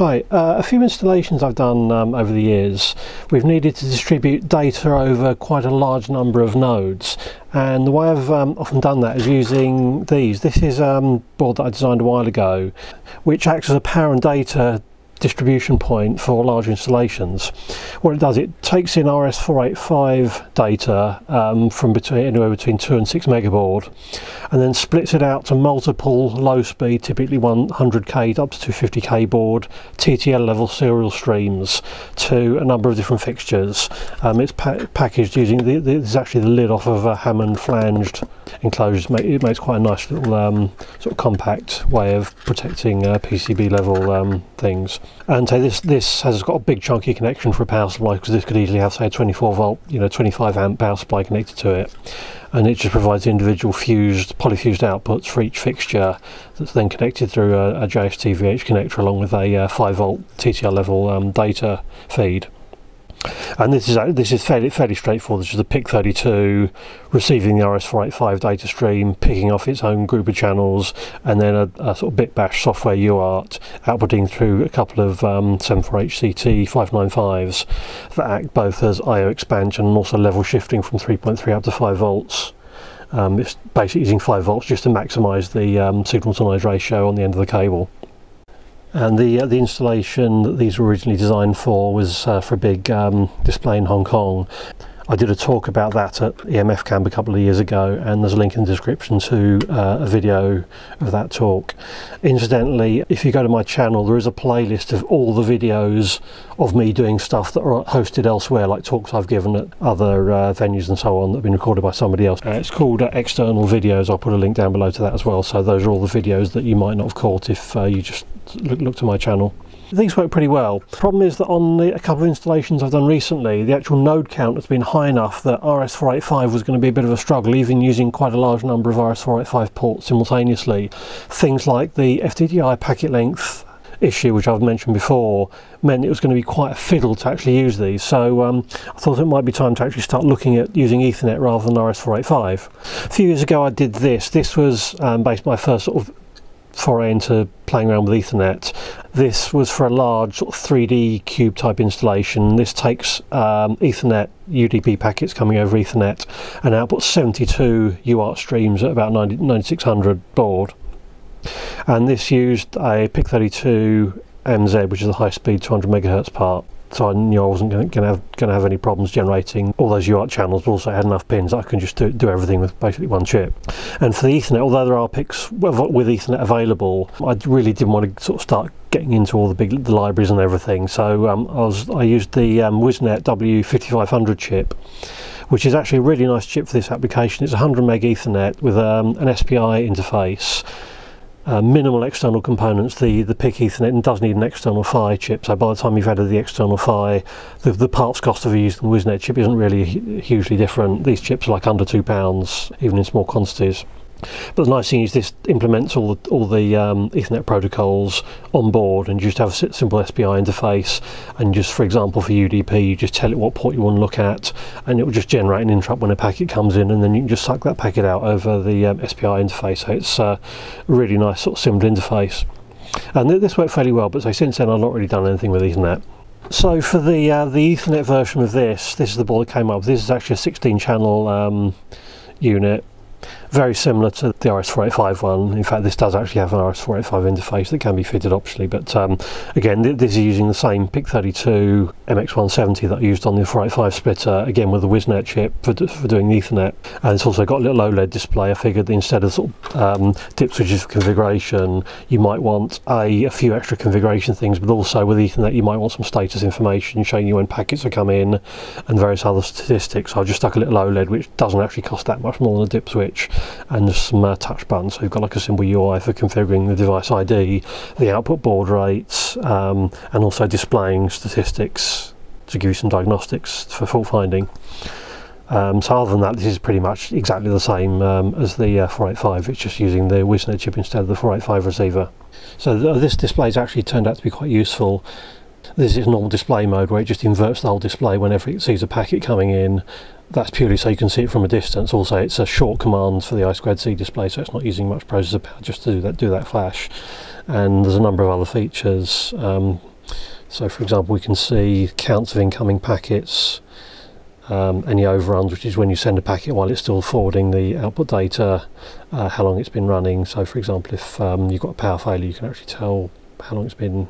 Hi, a few installations I've done over the years, we've needed to distribute data over quite a large number of nodes, and the way I've often done that is using these. This is a board that I designed a while ago, which acts as a power and data distribution point for large installations. What it does, it takes in RS485 data from anywhere between 2 and 6 megabaud, and then splits it out to multiple low speed, typically 100k up to 250k baud TTL level serial streams to a number of different fixtures. It's packaged using this is actually the lid off of a Hammond flanged enclosures. It makes quite a nice little sort of compact way of protecting PCB level things. And so this has got a big chunky connection for a power supply, because this could easily have, say, a 24 volt, 25 amp power supply connected to it, and it just provides individual polyfused outputs for each fixture that's then connected through a JST VH connector along with a 5 volt TTL level data feed. And this is fairly straightforward. This is a PIC32 receiving the RS485 data stream, picking off its own group of channels, and then a sort of bit bash software UART outputting through a couple of 74HCT 595s that act both as I/O expansion and also level shifting from 3.3 up to 5 volts. It's basically using 5 volts just to maximise the signal to noise ratio on the end of the cable. And the installation that these were originally designed for was for a big display in Hong Kong. I did a talk about that at EMF Camp a couple of years ago, and there's a link in the description to a video of that talk. Incidentally, if you go to my channel, there is a playlist of all the videos of me doing stuff that are hosted elsewhere, like talks I've given at other venues and so on that have been recorded by somebody else. It's called External Videos. I'll put a link down below to that as well, so those are all the videos that you might not have caught if you just look to my channel. These work pretty well. The problem is that on a couple of installations I've done recently, the actual node count has been high enough that RS485 was going to be a bit of a struggle, even using quite a large number of RS485 ports simultaneously. Things like the FTDI packet length issue, which I've mentioned before, meant it was going to be quite a fiddle to actually use these. So I thought it might be time to actually start looking at using Ethernet rather than RS485. A few years ago I did this. This was based my first sort of foray into playing around with Ethernet. This was for a large sort of 3D cube type installation. This takes Ethernet UDP packets coming over Ethernet and outputs 72 UART streams at about 9600 baud. And this used a PIC32 MZ, which is a high speed 200 megahertz part. So I knew I wasn't going to have any problems generating all those UART channels, but also I had enough pins that I can just do everything with basically one chip. And for the Ethernet, although there are PICs with Ethernet available, I really didn't want to sort of start getting into all the libraries and everything. So I used the WIZnet W5500 chip, which is actually a really nice chip for this application. It's 100 meg Ethernet with an SPI interface. Minimal external components. The PIC Ethernet does need an external PHY chip, so by the time you've added the external PHY, the parts cost of using the WIZnet chip isn't really hugely different. These chips are like under £2, even in small quantities. But the nice thing is this implements all the Ethernet protocols on board, and you just have a simple SPI interface, and just, for example, for UDP, you just tell it what port you want to look at, and it will just generate an interrupt when a packet comes in, and then you can just suck that packet out over the SPI interface. So it's a really nice sort of simple interface. And this worked fairly well, but so since then I've not really done anything with Ethernet. So for the Ethernet version of this is the board that came up. This is actually a 16 channel unit. Very similar to the RS485 one. In fact, this does actually have an RS485 interface that can be fitted optionally, but again, this is using the same PIC32 MX170 that I used on the 485 splitter, again with the WIZnet chip for doing the Ethernet. And it's also got a little OLED display. I figured that instead of sort of dip switches for configuration, you might want a few extra configuration things, but also with Ethernet you might want some status information showing you when packets are coming in and various other statistics. So I just stuck a little OLED, which doesn't actually cost that much more than a dip switch, and just some touch buttons. So you've got like a simple UI for configuring the device ID, the output baud rates, and also displaying statistics to give you some diagnostics for fault finding. So other than that, this is pretty much exactly the same as the 485. It's just using the WIZnet chip instead of the 485 receiver. So this display's actually turned out to be quite useful. This is normal display mode, where it just inverts the whole display whenever it sees a packet coming in. That's purely so you can see it from a distance. Also, it's a short command for the I2C display, so it's not using much processor power just to do that flash. And there's a number of other features. So for example, we can see counts of incoming packets, any overruns, which is when you send a packet while it's still forwarding the output data, how long it's been running. So for example, if you've got a power failure, you can actually tell how long it's been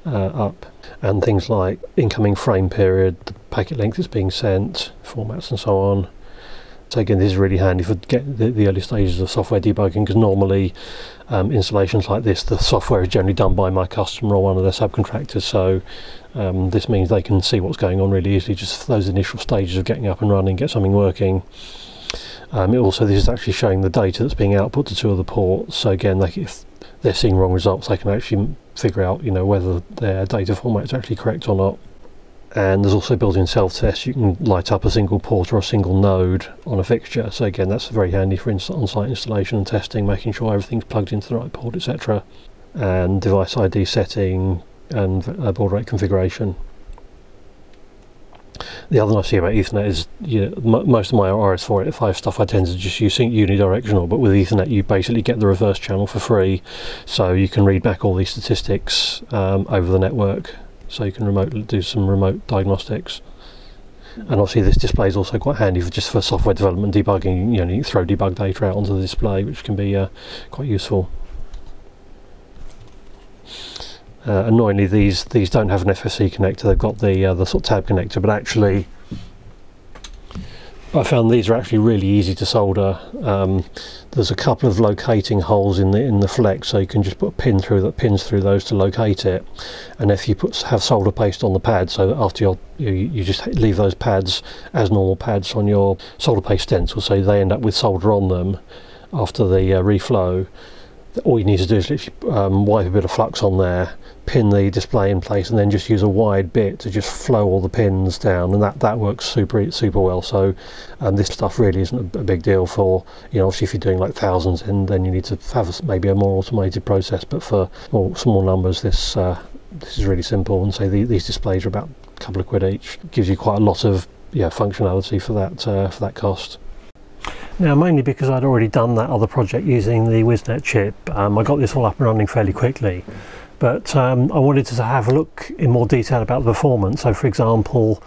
up, and things like incoming frame period, the packet length it's being sent, formats and so on. So again, this is really handy for getting the early stages of software debugging, because normally installations like this, the software is generally done by my customer or one of their subcontractors, so this means they can see what's going on really easily, just for those initial stages of getting up and running, get something working. This is actually showing the data that's being output to two of the ports, so again, if they're seeing wrong results, they can actually figure out, whether their data format is actually correct or not. And there's also built-in self-tests. You can light up a single port or a single node on a fixture, so again, that's very handy for on-site installation and testing, making sure everything's plugged into the right port, etc. And device ID setting and baud rate configuration. The other nice thing about Ethernet is, most of my RS485 stuff I tend to just use unidirectional, but with Ethernet you basically get the reverse channel for free, so you can read back all these statistics over the network, so you can do some remote diagnostics. And obviously this display is also quite handy for software development debugging. You can throw debug data out onto the display, which can be quite useful. Annoyingly, these don't have an FSC connector. They've got the sort of tab connector, but actually I found these are actually really easy to solder. There's a couple of locating holes in the flex, so you can just put a pin through that pins through those to locate it. And if you have solder paste on the pad, so after you just leave those pads as normal pads on your solder paste stencil, so they end up with solder on them after the reflow. All you need to do is literally wipe a bit of flux on there, pin the display in place, and then just use a wide bit to just flow all the pins down, and that works super well. So this stuff really isn't a big deal for, obviously if you're doing like thousands, and then you need to have maybe a more automated process, but for small numbers this is really simple. And so these displays are about a couple of quid each. It gives you quite a lot of functionality for that cost. Now, mainly because I'd already done that other project using the WIZnet chip, I got this all up and running fairly quickly. But I wanted to have a look in more detail about the performance. So, for example,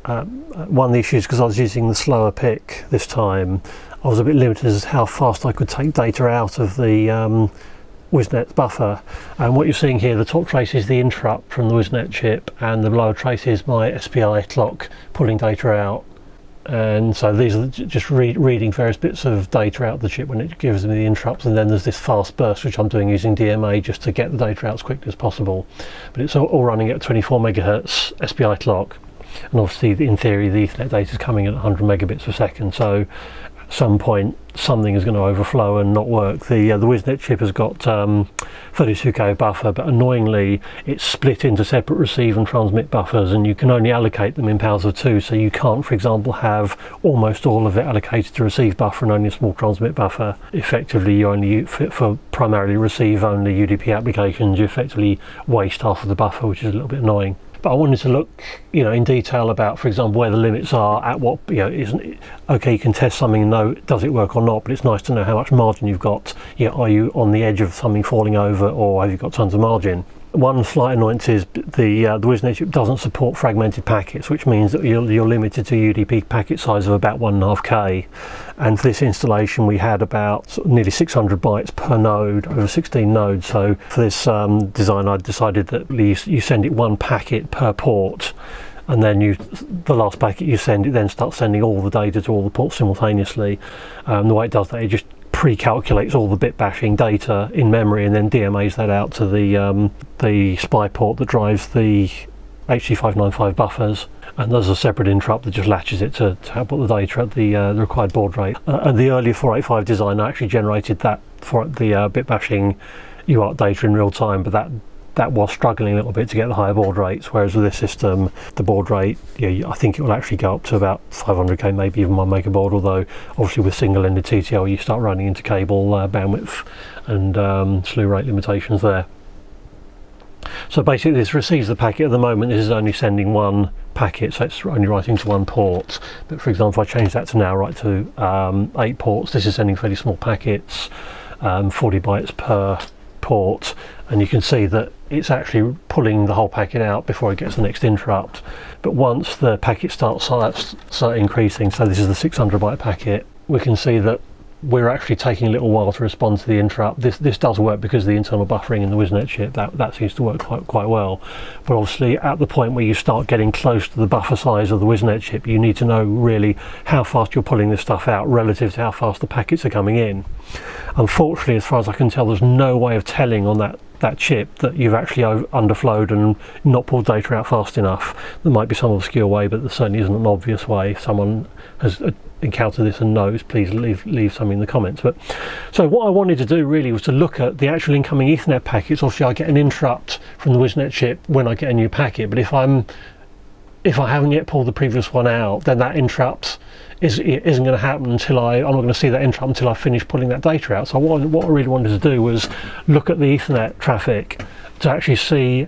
one of the issues, because I was using the slower pick this time, I was a bit limited as to how fast I could take data out of the WIZnet buffer. And what you're seeing here, the top trace is the interrupt from the WIZnet chip, and the lower trace is my SPI clock pulling data out. And so these are just reading various bits of data out of the chip when it gives me the interrupts, and then there's this fast burst which I'm doing using DMA just to get the data out as quickly as possible. But it's all running at 24 megahertz SPI clock, and obviously in theory the Ethernet data is coming at 100 megabits per second, so at some point something is going to overflow and not work. The WIZnet chip has got 32k buffer, but annoyingly it's split into separate receive and transmit buffers, and you can only allocate them in powers of 2, so you can't, for example, have almost all of it allocated to receive buffer and only a small transmit buffer. Effectively, you only fit for primarily receive only UDP applications. You effectively waste half of the buffer, which is a little bit annoying. But I wanted to look, in detail about, for example, where the limits are, at what, isn't it, okay, you can test something and know does it work or not, but it's nice to know how much margin you've got. Are you on the edge of something falling over, or have you got tons of margin? One slight annoyance is the WIZnet chip doesn't support fragmented packets, which means that you're limited to UDP packet size of about 1.5K. And for this installation we had about nearly 600 bytes per node over 16 nodes. So for this design I decided that you send it one packet per port, and then the last packet you send, it then starts sending all the data to all the ports simultaneously. The way it does that, it just pre-calculates all the bit bashing data in memory and then DMAs that out to the SPI port that drives the HC595 buffers, and there's a separate interrupt that just latches it to output the data at the required baud rate. And the earlier 485 design actually generated that for the bit bashing UART data in real time, but that was struggling a little bit to get the higher baud rates, whereas with this system the baud rate, I think it will actually go up to about 500k, maybe even 1 megabaud, although obviously with single-ended TTL you start running into cable bandwidth and slew rate limitations there. So basically this receives the packet at the moment. This is only sending one packet, so it's only writing to one port. But for example, if I change that to now write to 8 ports, this is sending fairly small packets, 40 bytes per port, and you can see that it's actually pulling the whole packet out before it gets the next interrupt. But once the packet starts increasing, so this is the 600 byte packet, we can see that we're actually taking a little while to respond to the interrupt. This does work because of the internal buffering in the WISnet chip. That seems to work quite well. But obviously at the point where you start getting close to the buffer size of the WISnet chip, you need to know really how fast you're pulling this stuff out relative to how fast the packets are coming in. Unfortunately, as far as I can tell, there's no way of telling on that chip that you've actually underflowed and not pulled data out fast enough. There might be some obscure way, but there certainly isn't an obvious way. If someone has encountered this and knows, please leave something in the comments. But so what I wanted to do really was to look at the actual incoming Ethernet packets. Obviously I get an interrupt from the WISnet chip when I get a new packet, but if I haven't yet pulled the previous one out, then that interrupt isn't going to happen until I'm not going to see that interrupt until I finish pulling that data out. So what I really wanted to do was look at the Ethernet traffic to actually see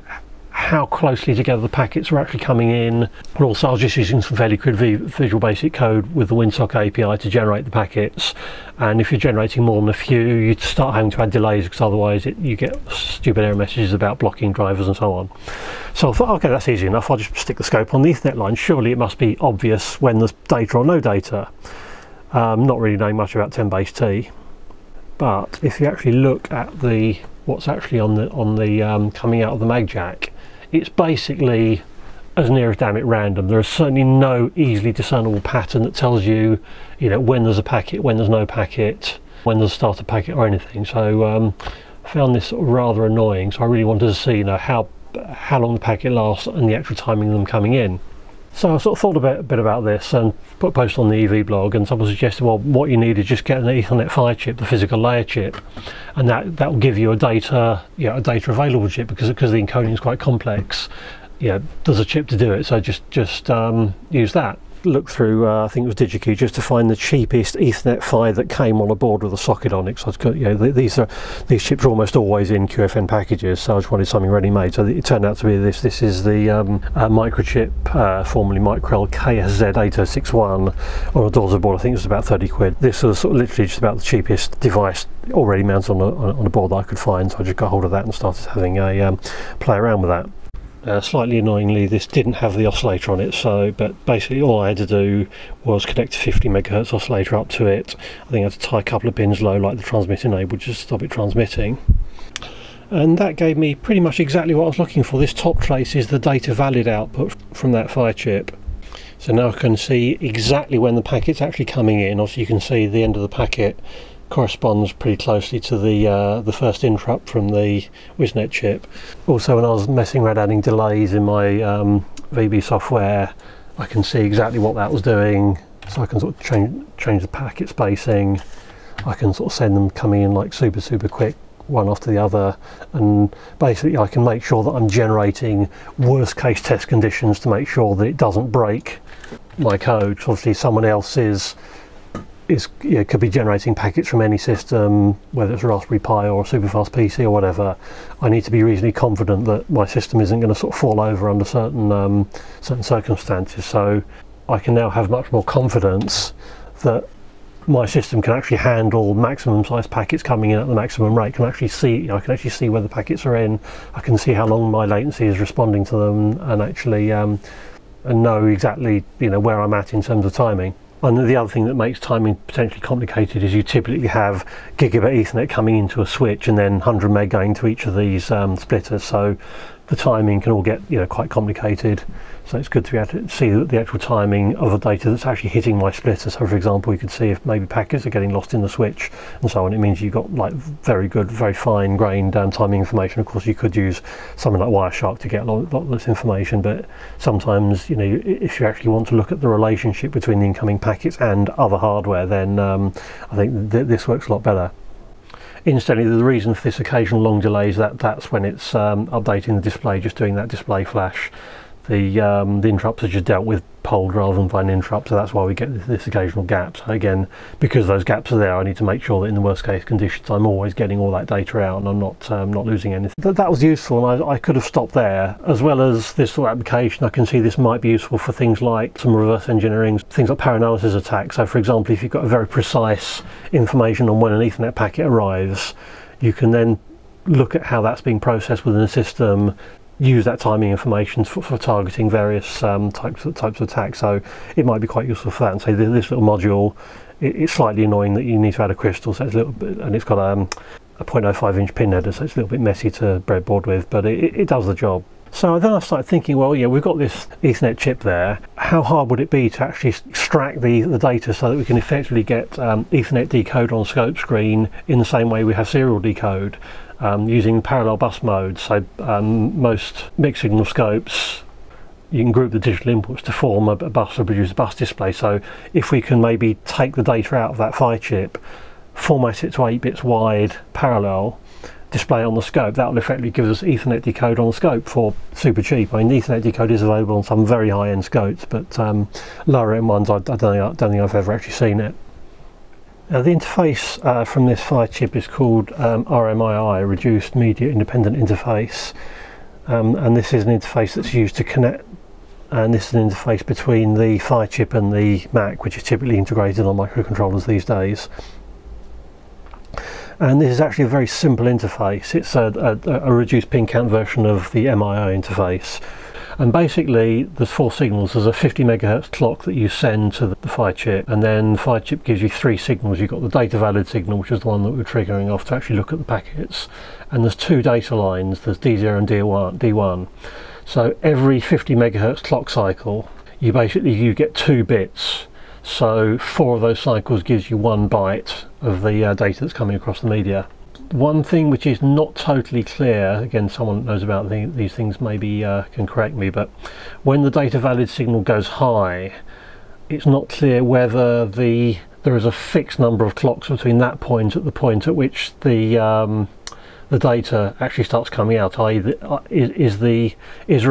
how closely together the packets are actually coming in. And also I was just using some fairly crude Visual Basic code with the WinSock API to generate the packets, and if you're generating more than a few, you start having to add delays, because otherwise you get stupid error messages about blocking drivers and so on. So I thought, okay, that's easy enough, I'll just stick the scope on the Ethernet line. Surely it must be obvious when there's data or no data. Not really knowing much about 10 base T, but if you actually look at what's actually on the coming out of the mag jack, it's basically as near as damn it random. There is certainly no easily discernible pattern that tells you, when there's a packet, when there's no packet, when there's a starter packet or anything. So I found this sort of rather annoying. So I really wanted to see, how long the packet lasts and the actual timing of them coming in. So I sort of thought a bit about this and put a post on the EV blog, and someone suggested, well, what you need is just get an Ethernet PHY chip, the physical layer chip, and that will give you a data available chip, because the encoding is quite complex. There's a chip to do it, so just use that. Look through, I think it was DigiKey, just to find the cheapest Ethernet PHY that came on a board with a socket on it. So these chips are almost always in QFN packages, so I just wanted something ready-made. So it turned out to be this. This is the microchip, formerly Micrel KSZ8061 on a Dorza board. I think it was about 30 quid. This was sort of literally just about the cheapest device already mounted on a board that I could find. So I just got hold of that and started having a play around with that. Slightly annoyingly, this didn't have the oscillator on it, but basically all I had to do was connect a 50 megahertz oscillator up to it. I think I had to tie a couple of pins low, like the transmit enable, just to stop it transmitting. And that gave me pretty much exactly what I was looking for. This top trace is the data valid output from that PHY chip. So now I can see exactly when the packet's actually coming in. Also, you can see the end of the packet corresponds pretty closely to the first interrupt from the WISnet chip. Also, when I was messing around adding delays in my VB software, I can see exactly what that was doing. So I can sort of change the packet spacing. I can sort of send them coming in like super quick, one after the other, and basically I can make sure that I'm generating worst case test conditions to make sure that it doesn't break my code. So obviously someone else could be generating packets from any system, whether it's a Raspberry Pi or a superfast PC or whatever. I need to be reasonably confident that my system isn't going to sort of fall over under certain circumstances. So I can now have much more confidence that my system can actually handle maximum size packets coming in at the maximum rate. I can actually see where the packets are in. I can see how long my latency is responding to them, and actually and know exactly where I'm at in terms of timing. And the other thing that makes timing potentially complicated is you typically have gigabit Ethernet coming into a switch and then 100 meg going to each of these splitters, so the timing can all get quite complicated. So it's good to be able to see the actual timing of the data that's actually hitting my splitter. So for example, you could see if maybe packets are getting lost in the switch and so on. It means you've got like very good, very fine grained timing information. Of course, you could use something like Wireshark to get a lot of this information, but sometimes if you actually want to look at the relationship between the incoming packets and other hardware, then I think this works a lot better. Incidentally, the reason for this occasional long delay is that's when it's updating the display, just doing that display flash. The interrupts are just dealt with polled rather than by an interrupt, so that's why we get this occasional gap. So again, because those gaps are there, I need to make sure that in the worst case conditions I'm always getting all that data out and I'm not losing anything. That was useful, and I could have stopped there. As well as this sort of application, I can see this might be useful for things like some reverse engineering, things like power analysis attacks. So for example, if you've got a very precise information on when an Ethernet packet arrives, you can then look at how that's being processed within the system, use that timing information for targeting various types of attacks. So it might be quite useful for that. And say this little module, it's slightly annoying that you need to add a crystal, so it's a little bit, and it's got a 0.05 inch pin header, so it's a little bit messy to breadboard with, but it does the job. So then I started thinking, well, yeah, we've got this Ethernet chip there. How hard would it be to actually extract the data so that we can effectively get Ethernet decode on scope screen in the same way we have serial decode, using parallel bus mode. So most mixed signal scopes, you can group the digital inputs to form a bus or produce a bus display. So if we can maybe take the data out of that PHY chip, format it to 8 bits wide parallel, display on the scope, that will effectively give us Ethernet decode on the scope for super cheap. I mean, Ethernet decode is available on some very high-end scopes, but lower end ones, I don't think I've ever actually seen it. Now, the interface from this PHY chip is called RMII, Reduced Media Independent Interface, and this is an interface that's used to connect, and this is an interface between the PHY chip and the Mac, which is typically integrated on microcontrollers these days. And this is actually a very simple interface. It's a reduced pin count version of the MIO interface. And basically there's 4 signals. There's a 50 megahertz clock that you send to the PHY chip, and then the PHY chip gives you 3 signals. You've got the data valid signal, which is the one that we're triggering off to actually look at the packets. And there's 2 data lines, there's D0 and D1. So every 50 megahertz clock cycle, you get 2 bits. So 4 of those cycles gives you 1 byte of the data that's coming across the media. One thing which is not totally clear, again, someone that knows about these things maybe can correct me, but when the data valid signal goes high, it's not clear whether there is a fixed number of clocks between that point at the point at which the data actually starts coming out, i.e. is there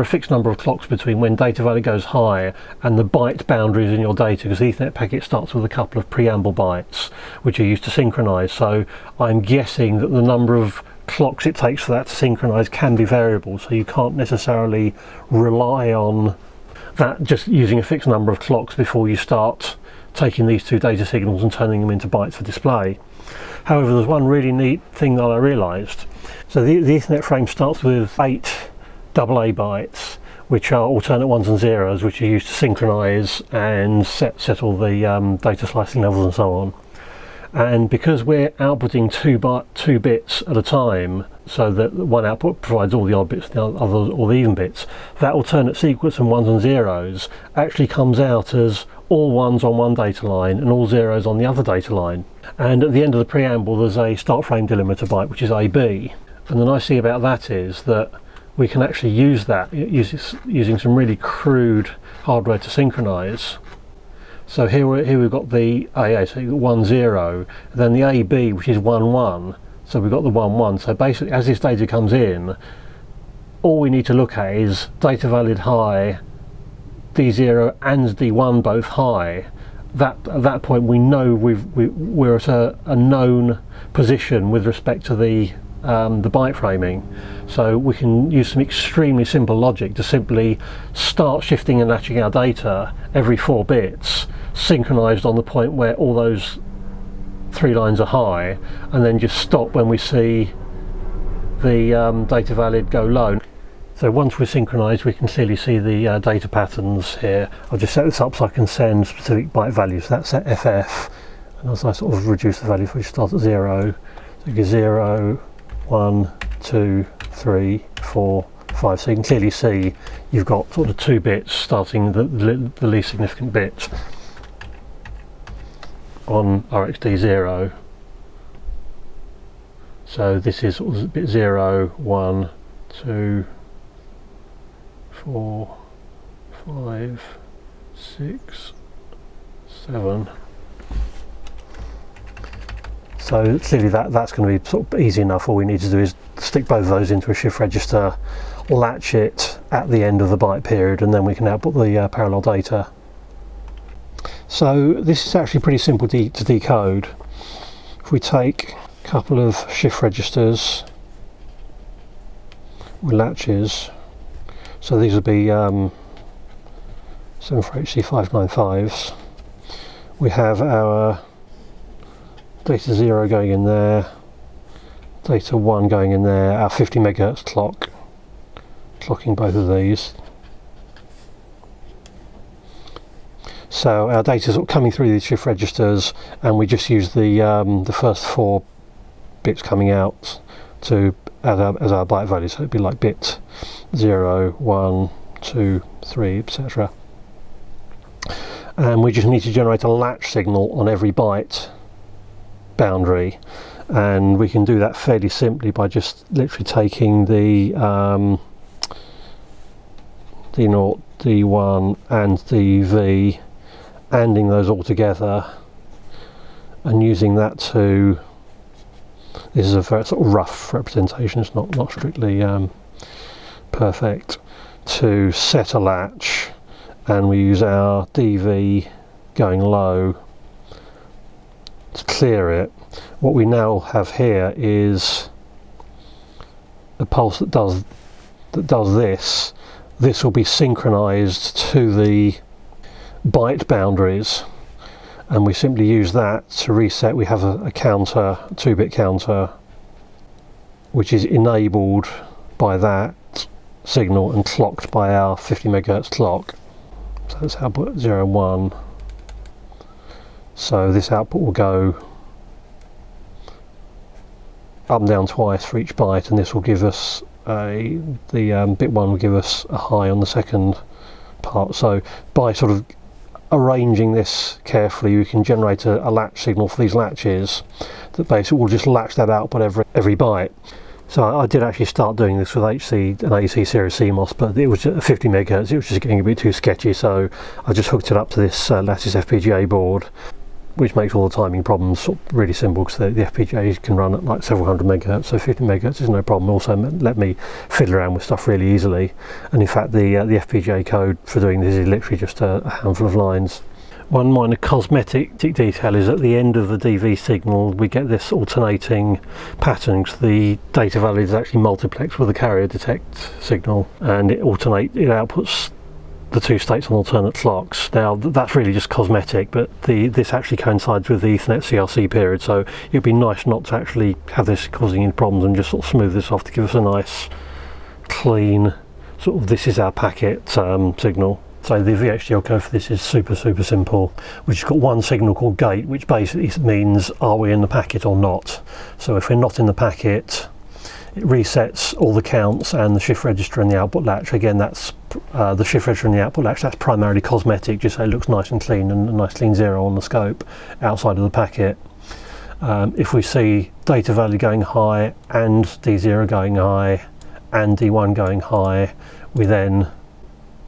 a fixed number of clocks between when data value goes high and the byte boundaries in your data, because the Ethernet packet starts with a couple of preamble bytes which are used to synchronize. So I'm guessing that the number of clocks it takes for that to synchronize can be variable, so you can't necessarily rely on that just using a fixed number of clocks before you start taking these 2 data signals and turning them into bytes for display. However, there's one really neat thing that I realised. So the Ethernet frame starts with 8 AA bytes, which are alternate 1s and 0s, which are used to synchronise and set all the data slicing levels and so on. And because we're outputting 2 bits at a time, so that one output provides all the odd bits, the other all the even bits, that alternate sequence from 1s and 0s actually comes out as all 1s on one data line and all 0s on the other data line. And at the end of the preamble there's a start frame delimiter byte, which is AB. And the nice thing about that is that we can actually use that using some really crude hardware to synchronize. So here we've got the AA, so you've got 1 0, then the AB, which is 1 1, so we've got the 1 1. So basically, as this data comes in, all we need to look at is data valid high, D0 and D1 both high. At that point we know we're at a known position with respect to the byte framing. So we can use some extremely simple logic to simply start shifting and latching our data every 4 bits, synchronized on the point where all those 3 lines are high, and then just stop when we see the data valid go low. So once we're synchronized, we can clearly see the data patterns here. I'll just set this up so I can send specific byte values. So that's set FF, and as I sort of reduce the value, which starts at 0, so you get 0, 1, 2, 3, 4, 5. So you can clearly see you've got sort of 2 bits starting the least significant bit on RxD0. So this is sort of bit 0, 1, 2, 4, 5, 6, 7. So clearly that's going to be sort of easy enough. All we need to do is stick both of those into a shift register, latch it at the end of the byte period, and then we can output the parallel data. So this is actually pretty simple to decode. If we take a couple of shift registers with latches, so these would be 74HC595s. We have our data 0 going in there, data 1 going in there, our 50 megahertz clock, clocking both of these. So our data is sort of coming through these shift registers, and we just use the first 4 bits coming out to as our byte value. So it'd be like bit 0, 1, 2, 3, etc. And we just need to generate a latch signal on every byte boundary, and we can do that fairly simply by just literally taking the D0, D1 and DV, ANDing those all together and using that to, this is a very sort of rough representation, it's not strictly perfect, to set a latch, and we use our DV going low to clear it. What we now have here is a pulse that does this. This will be synchronized to the byte boundaries, and we simply use that to reset. We have a counter, 2-bit counter, which is enabled by that signal and clocked by our 50 megahertz clock. So that's output 0 and 1. So this output will go up and down twice for each byte, and this will give us the bit 1 will give us a high on the second part. So by sort of arranging this carefully, we can generate a latch signal for these latches that basically will just latch that output every byte. So I did actually start doing this with HC and AC series CMOS, but it was at 50 megahertz, it was just getting a bit too sketchy, so I just hooked it up to this Lattice FPGA board, which makes all the timing problems sort of really simple, because the FPGAs can run at like several hundred megahertz, so 50 megahertz is no problem. Also let me fiddle around with stuff really easily, and in fact the FPGA code for doing this is literally just a handful of lines. One minor cosmetic detail is at the end of the DV signal we get this alternating pattern, because the data value is actually multiplexed with the carrier detect signal, and it outputs the 2 states on alternate clocks. Now that's really just cosmetic, but this actually coincides with the Ethernet CRC period, so it'd be nice not to actually have this causing any problems, and just sort of smooth this off to give us a nice clean sort of this is our packet signal. So the VHDL code for this is super simple. We've just got one signal called gate, which basically means are we in the packet or not. So if we're not in the packet, it resets all the counts and the shift register and the output latch. Again, that's the shift register and the output latch, that's primarily cosmetic, just so it looks nice and clean, and a nice clean 0 on the scope outside of the packet. If we see data value going high and D0 going high and D1 going high, we then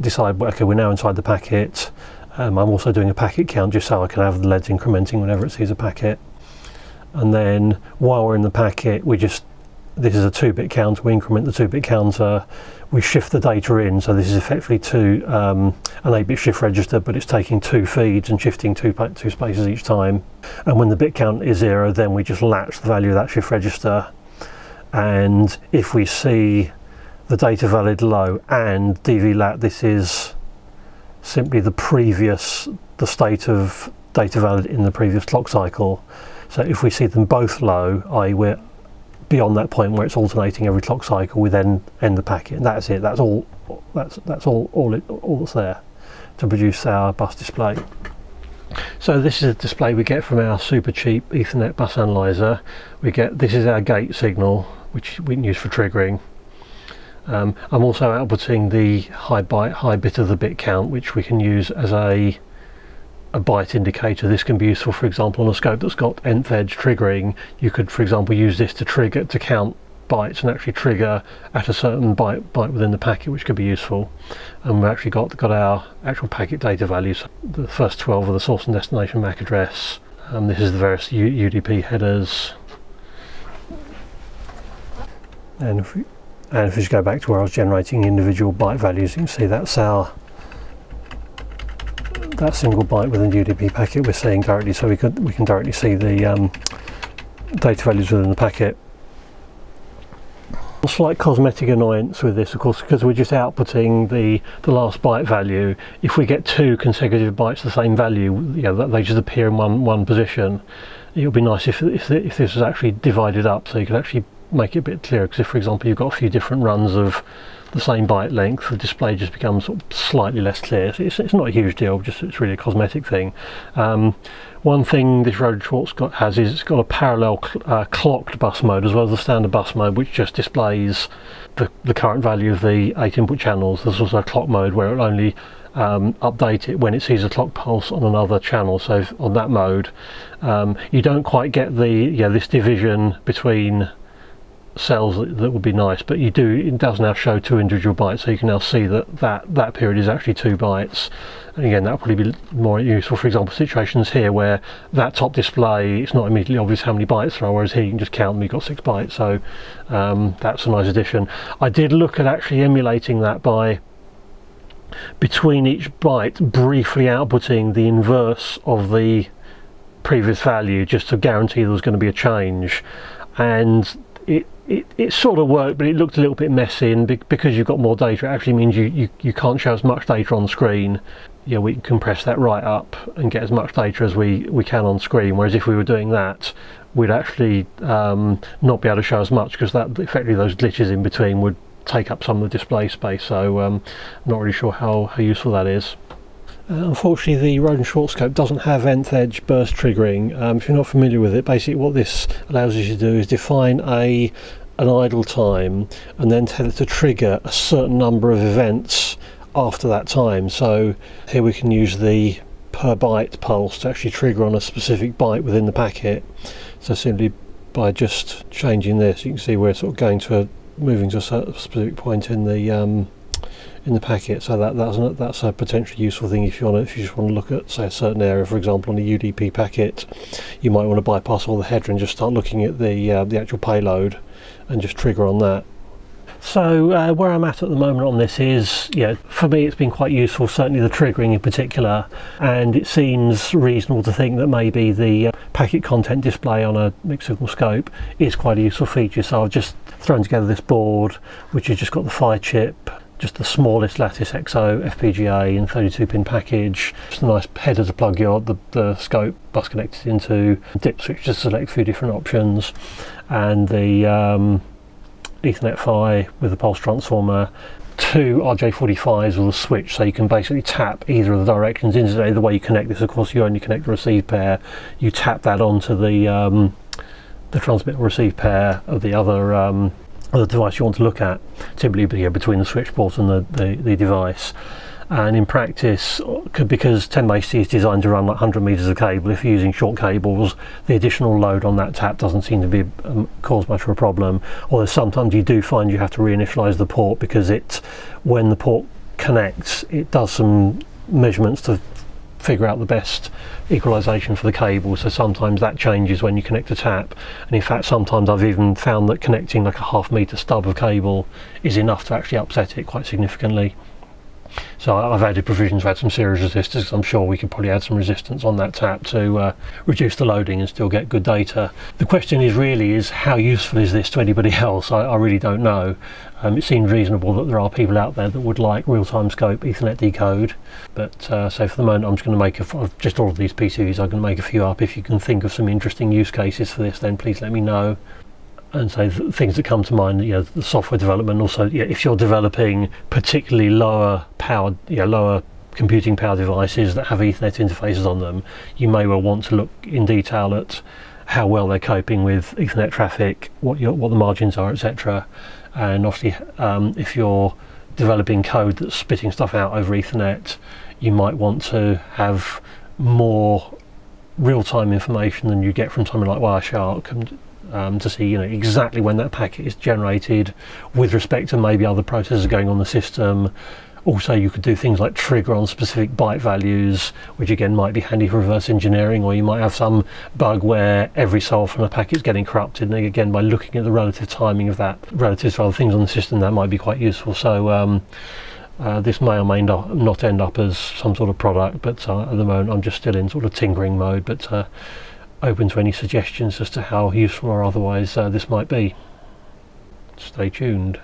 decide, well, okay, we're now inside the packet. I'm also doing a packet count just so I can have the LEDs incrementing whenever it sees a packet. And then while we're in the packet, this is a 2-bit counter, we increment the 2-bit counter, we shift the data in, so this is effectively an 8-bit shift register, but it's taking 2 feeds and shifting two spaces each time. And when the bit count is 0, then we just latch the value of that shift register, and if we see the data valid low and DV lat, this is simply the state of data valid in the previous clock cycle. So if we see them both low, i.e. we're beyond that point where it's alternating every clock cycle, we then end the packet, and that's it. That's all that's there to produce our bus display. So this is a display we get from our super cheap Ethernet bus analyzer. This is our gate signal, which we can use for triggering. I'm also outputting the high bit of the bit count, which we can use as a byte indicator. This can be useful, for example, on a scope that's got nth edge triggering. You could, for example, use this to count bytes and actually trigger at a certain byte within the packet, which could be useful. And we've actually got our actual packet data values. The first 12 are the source and destination MAC address. This is the various UDP headers. And if we just go back to where I was generating individual byte values, you can see that's that single byte within the UDP packet we're seeing directly, so we can directly see the data values within the packet. A slight cosmetic annoyance with this, of course, because we're just outputting the last byte value. If we get 2 consecutive bytes the same value, they just appear in one position. It would be nice if this was actually divided up, so you could actually make it a bit clearer, because if, for example, you've got a few different runs of the same byte length, the display just becomes sort of slightly less clear. So it's not a huge deal, just it's really a cosmetic thing. One thing this Roden-Schwarz has is it's got a parallel clocked bus mode as well as the standard bus mode, which just displays the current value of the 8 input channels. There's also a clock mode where it'll only update it when it sees a clock pulse on another channel. So on that mode, you don't quite get the this division between cells that would be nice, but it does now show 2 individual bytes, so you can now see that period is actually 2 bytes. And again, that'll probably be more useful, for example, situations here where that top display, it's not immediately obvious how many bytes there are, whereas here you can just count them, you've got 6 bytes. So that's a nice addition. I did look at actually emulating that by between each byte briefly outputting the inverse of the previous value, just to guarantee there was going to be a change, and it sort of worked, but it looked a little bit messy, and because you've got more data, it actually means you can't show as much data on the screen. We can compress that right up and get as much data as we can on screen, whereas if we were doing that, we'd actually not be able to show as much, because that effectively those glitches in between would take up some of the display space. So I'm not really sure how useful that is. Unfortunately, the Roden-Schwarz scope doesn't have nth edge burst triggering. If you're not familiar with it, basically what this allows you to do is define an idle time and then tell it to trigger a certain number of events after that time. So here we can use the per byte pulse to actually trigger on a specific byte within the packet. So simply by just changing this, you can see we're sort of moving to a specific point in the packet. So that's a potentially useful thing if you just want to look at, say, a certain area. For example, on a UDP packet, you might want to bypass all the header and just start looking at the actual payload and just trigger on that. So where I'm at the moment on this is, for me it's been quite useful, certainly the triggering in particular, and it seems reasonable to think that maybe the packet content display on a mixed signal scope is quite a useful feature. So I've just thrown together this board, which has just got the PHY chip, just the smallest lattice XO FPGA and 32-pin package, just a nice header to plug the scope bus connected into, dip switch to select a few different options, and the Ethernet PHY with a pulse transformer, 2 RJ45s with a switch, so you can basically tap either of the directions. Incidentally, the way you connect this, of course, you only connect the receive pair. You tap that onto the transmit or receive pair of the other device you want to look at, typically between the switch port and the device. And in practice, because 10MHz is designed to run like 100 meters of cable, if you're using short cables, the additional load on that tap doesn't seem to be cause much of a problem. Although sometimes you do find you have to reinitialize the port, because when the port connects, it does some measurements to figure out the best equalization for the cable. So sometimes that changes when you connect a tap, and in fact sometimes I've even found that connecting like a half-meter stub of cable is enough to actually upset it quite significantly. So I've added provisions to add some series resistors. I'm sure we could probably add some resistance on that tap to reduce the loading and still get good data. The question is how useful is this to anybody else? I really don't know. It seems reasonable that there are people out there that would like real-time scope Ethernet decode, but so for the moment I'm just going to make just all of these PCBs. I'm going to make a few up. If you can think of some interesting use cases for this, then please let me know. And so things that come to mind, the software development. Also, if you're developing particularly lower powered, lower computing power devices that have Ethernet interfaces on them, you may well want to look in detail at how well they're coping with Ethernet traffic, what the margins are, etc. And obviously, if you're developing code that's spitting stuff out over Ethernet, you might want to have more real-time information than you get from something like Wireshark, to see exactly when that packet is generated with respect to maybe other processes going on the system. Also, you could do things like trigger on specific byte values, which again might be handy for reverse engineering, or you might have some bug where every so often a packet's getting corrupted, and again by looking at the relative timing of that relative to other things on the system, that might be quite useful. So this may or may not end up as some sort of product, but at the moment I'm just still in sort of tinkering mode, but open to any suggestions as to how useful or otherwise this might be. Stay tuned.